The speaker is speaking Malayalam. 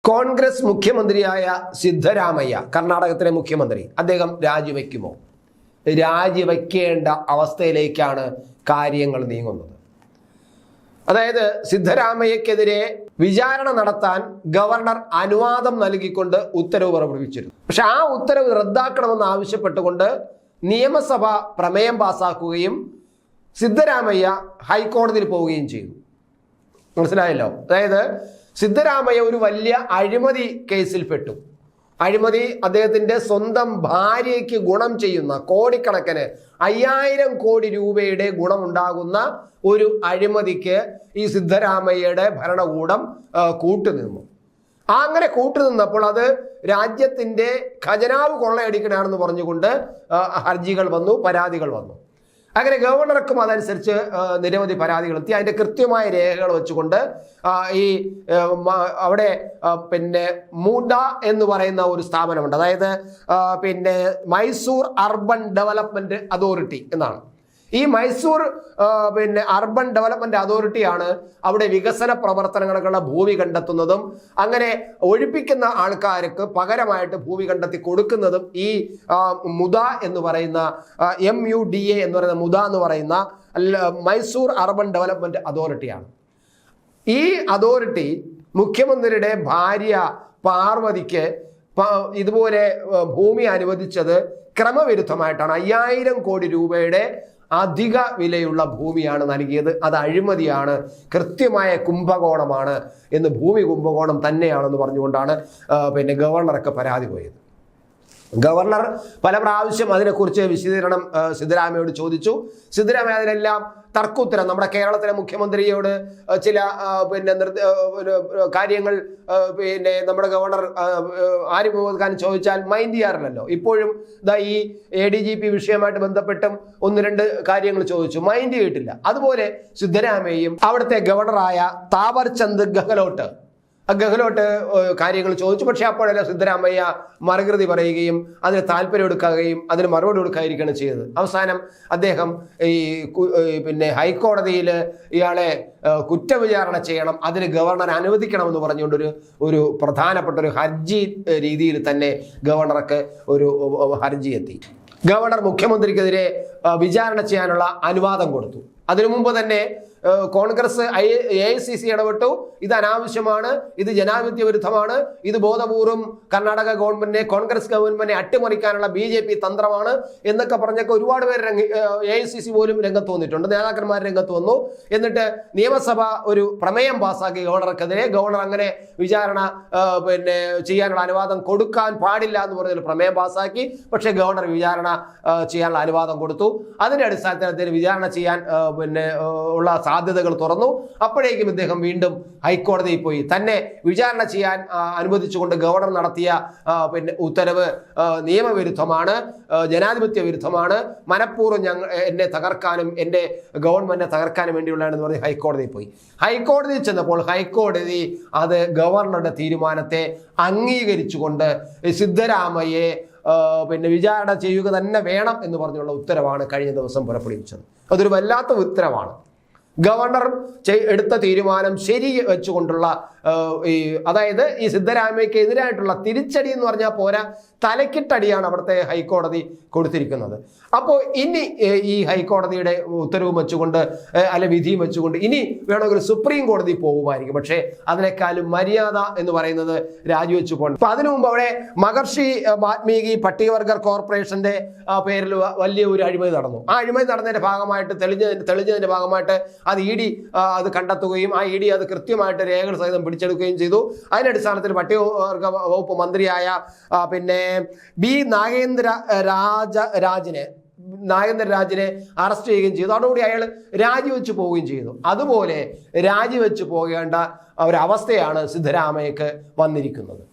കോൺഗ്രസ് മുഖ്യമന്ത്രിയായ സിദ്ധരാമയ്യ, കർണാടകത്തിലെ മുഖ്യമന്ത്രി, അദ്ദേഹം രാജിവെക്കുമോ? രാജിവെക്കേണ്ട അവസ്ഥയിലേക്കാണ് കാര്യങ്ങൾ നീങ്ങുന്നത്. അതായത് സിദ്ധരാമയ്യക്കെതിരെ വിചാരണ നടത്താൻ ഗവർണർ അനുവാദം നൽകിക്കൊണ്ട് ഉത്തരവ് പുറപ്പെടുവിച്ചിരുന്നു. പക്ഷെ ആ ഉത്തരവ് റദ്ദാക്കണമെന്ന് ആവശ്യപ്പെട്ടുകൊണ്ട് നിയമസഭ പ്രമേയം പാസാക്കുകയും സിദ്ധരാമയ്യ ഹൈക്കോടതിയിൽ പോവുകയും ചെയ്തു. മനസ്സിലായല്ലോ? അതായത് സിദ്ധരാമയ്യ ഒരു വലിയ അഴിമതി കേസിൽപ്പെട്ടു. അഴിമതി അദ്ദേഹത്തിൻ്റെ സ്വന്തം ഭാര്യയ്ക്ക് ഗുണം ചെയ്യുന്ന കോടിക്കണക്കിന് 5000 കോടി രൂപയുടെ ഗുണമുണ്ടാകുന്ന ഒരു അഴിമതിക്ക് ഈ സിദ്ധരാമയ്യയുടെ ഭരണകൂടം കൂട്ടുനിന്നു. അങ്ങനെ കൂട്ടുനിന്നപ്പോൾ അത് രാജ്യത്തിൻ്റെ ഖജനാവ് കൊള്ളയടിക്കണമെന്ന് പറഞ്ഞുകൊണ്ട് ഹർജികൾ വന്നു, പരാതികൾ വന്നു. അങ്ങനെ ഗവർണർക്കും അതനുസരിച്ച് നിരവധി പരാതികൾ എത്തി. അതിൻ്റെ കൃത്യമായ രേഖകൾ വെച്ചുകൊണ്ട് ഈ അവിടെ മൂഡ എന്ന് പറയുന്ന ഒരു സ്ഥാപനമുണ്ട്. അതായത് മൈസൂർ അർബൻ ഡെവലപ്മെന്റ് അതോറിറ്റി എന്നാണ്. ഈ മൈസൂർ അർബൻ ഡെവലപ്മെന്റ് അതോറിറ്റിയാണ് അവിടെ വികസന പ്രവർത്തനങ്ങൾക്കുള്ള ഭൂമി കണ്ടെത്തുന്നതും അങ്ങനെ ഒഴിപ്പിക്കുന്ന ആൾക്കാർക്ക് പകരമായിട്ട് ഭൂമി കണ്ടെത്തി കൊടുക്കുന്നതും ഈ മുദ എന്ന് പറയുന്ന MUDA എന്ന് പറയുന്ന മുദ എന്ന് പറയുന്ന മൈസൂർ അർബൻ ഡെവലപ്മെന്റ് അതോറിറ്റിയാണ്. ഈ അതോറിറ്റി മുഖ്യമന്ത്രിയുടെ ഭാര്യ പാർവതിക്ക് ഇതുപോലെ ഭൂമി അനുവദിച്ചത് ക്രമവിരുദ്ധമായിട്ടാണ്. 5000 കോടി രൂപയുടെ അധിക വിലയുള്ള ഭൂമിയാണ് നൽകിയത്. അത് അഴിമതിയാണ്, കൃത്യമായ കുംഭകോണമാണ് എന്ന്, ഭൂമി കുംഭകോണം തന്നെയാണെന്ന് പറഞ്ഞുകൊണ്ടാണ് ഗവർണർക്ക് പരാതി പോയത്. ഗവർണർ പല പ്രാവശ്യം അതിനെക്കുറിച്ച് വിശദീകരണം സിദ്ധരാമയ്യയോട് ചോദിച്ചു. സിദ്ധരാമയ്യ അതിനെല്ലാം തർക്കുത്തരം, നമ്മുടെ കേരളത്തിലെ മുഖ്യമന്ത്രിയോട് ചില കാര്യങ്ങൾ നമ്മുടെ ഗവർണർ ആരിഫ് മുഹമ്മദ് ഖാൻ ചോദിച്ചാൽ മൈൻഡ് ചെയ്യാറില്ലല്ലോ. ഇപ്പോഴും ഈ ADGP വിഷയമായിട്ട് ബന്ധപ്പെട്ടും 1-2 കാര്യങ്ങൾ ചോദിച്ചു, മൈൻഡ് ചെയ്തിട്ടില്ല. അതുപോലെ സിദ്ധരാമയ്യയും അവിടുത്തെ ഗവർണറായ താവർചന്ദ് ഗെഹ്ലോട്ട് കാര്യങ്ങൾ ചോദിച്ചു. പക്ഷെ അപ്പോഴെല്ലാം സിദ്ധരാമയ്യ മറുകൃതി പറയുകയും അതിന് താല്പര്യം എടുക്കുകയും അതിന് മറുപടി കൊടുക്കാതിരിക്കുകയാണ് ചെയ്തത്. അവസാനം അദ്ദേഹം ഹൈക്കോടതിയിൽ ഇയാളെ കുറ്റവിചാരണ ചെയ്യണം, അതിന് ഗവർണർ അനുവദിക്കണമെന്ന് പറഞ്ഞുകൊണ്ടൊരു ഒരു പ്രധാനപ്പെട്ട ഒരു ഹർജി രീതിയിൽ തന്നെ ഗവർണർക്ക് ഒരു ഹർജി എത്തി. ഗവർണർ മുഖ്യമന്ത്രിക്കെതിരെ വിചാരണ ചെയ്യാനുള്ള അനുവാദം കൊടുത്തു. അതിനു മുമ്പ് തന്നെ കോൺഗ്രസ് AICC ഇടപെട്ടു. ഇത് അനാവശ്യമാണ്, ഇത് ജനാധിപത്യ വിരുദ്ധമാണ്, ഇത് ബോധപൂർവം കർണാടക ഗവൺമെന്റിനെ, കോൺഗ്രസ് ഗവൺമെന്റിനെ അട്ടിമറിക്കാനുള്ള BJP തന്ത്രമാണ് എന്നൊക്കെ പറഞ്ഞൊക്കെ ഒരുപാട് പേര് AICC പോലും രംഗത്ത് വന്നിട്ടുണ്ട്, നേതാക്കന്മാർ രംഗത്ത് വന്നു. എന്നിട്ട് നിയമസഭ ഒരു പ്രമേയം പാസ്സാക്കി ഗവർണർക്കെതിരെ. ഗവർണർ അങ്ങനെ വിചാരണ ചെയ്യാനുള്ള അനുവാദം കൊടുക്കാൻ പാടില്ല എന്ന് പറഞ്ഞൊരു പ്രമേയം പാസ്സാക്കി. പക്ഷേ ഗവർണർ വിചാരണ ചെയ്യാനുള്ള അനുവാദം കൊടുത്തു. അതിന്റെ അടിസ്ഥാനത്തിൽ അദ്ദേഹം വിചാരണ ചെയ്യാൻ ഉള്ള സാധ്യതകൾ തുറന്നു. അപ്പോഴേക്കും ഇദ്ദേഹം വീണ്ടും ഹൈക്കോടതിയിൽ പോയി. തന്നെ വിചാരണ ചെയ്യാൻ അനുവദിച്ചുകൊണ്ട് ഗവർണർ നടത്തിയ ഉത്തരവ് നിയമവിരുദ്ധമാണ്, ജനാധിപത്യ വിരുദ്ധമാണ്, മനഃപൂർവ്വം എന്നെ തകർക്കാനും എൻ്റെ ഗവൺമെന്റിനെ തകർക്കാനും വേണ്ടിയുള്ളതാണെന്ന് പറഞ്ഞ് ഹൈക്കോടതിയിൽ പോയി. ഹൈക്കോടതിയിൽ ചെന്നപ്പോൾ ഹൈക്കോടതി അത് ഗവർണറുടെ തീരുമാനത്തെ അംഗീകരിച്ചുകൊണ്ട് സിദ്ധരാമയ്യയെ വിചാരണ ചെയ്യുക തന്നെ വേണം എന്ന് പറഞ്ഞുള്ള ഉത്തരവാണ് കഴിഞ്ഞ ദിവസം പുറപ്പെടുവിച്ചത്. അതൊരു വല്ലാത്ത ഉത്തരവാണ്. ഗവർണർ എടുത്ത തീരുമാനം ശരി വെച്ചുകൊണ്ടുള്ള അതായത് ഈ സിദ്ധരാമയ്യക്ക് എതിരായിട്ടുള്ള തിരിച്ചടി എന്ന് പറഞ്ഞാൽ പോരാ, തലക്കിട്ടടിയാണ് അവിടുത്തെ ഹൈക്കോടതി കൊടുത്തിരിക്കുന്നത്. അപ്പോൾ ഇനി ഈ ഹൈക്കോടതിയുടെ ഉത്തരവും വെച്ചുകൊണ്ട് വിധിയും വെച്ചുകൊണ്ട് ഇനി വേണമെങ്കിൽ സുപ്രീം കോടതി പോകുമായിരിക്കും. പക്ഷേ അതിനേക്കാളും മര്യാദ എന്ന് പറയുന്നത് രാജിവെച്ചു പോകണം. അപ്പൊ അതിനു മുമ്പ് അവിടെ മഹർഷി വാൽമീകി പട്ടികവർഗ കോർപ്പറേഷന്റെ പേരിൽ വലിയ ഒരു അഴിമതി നടന്നു. ആ അഴിമതി നടന്നതിന്റെ ഭാഗമായിട്ട് തെളിഞ്ഞതിന്റെ ഭാഗമായിട്ട് അത് ED അത് കണ്ടെത്തുകയും ആ ED അത് കൃത്യമായിട്ട് രേഖകൾ സഹിതം പിടിച്ചെടുക്കുകയും ചെയ്തു. അതിന്റെ അടിസ്ഥാനത്തിൽ പട്ടികവർഗ വകുപ്പ് മന്ത്രിയായ B. നാഗേന്ദ്ര രാജിനെ അറസ്റ്റ് ചെയ്യുകയും ചെയ്തു. അതോടുകൂടി അയാൾ രാജിവെച്ച് പോവുകയും ചെയ്തു. അതുപോലെ രാജിവെച്ച് പോകേണ്ട ഒരവസ്ഥയാണ് സിദ്ധരാമയ്യക്ക് വന്നിരിക്കുന്നത്.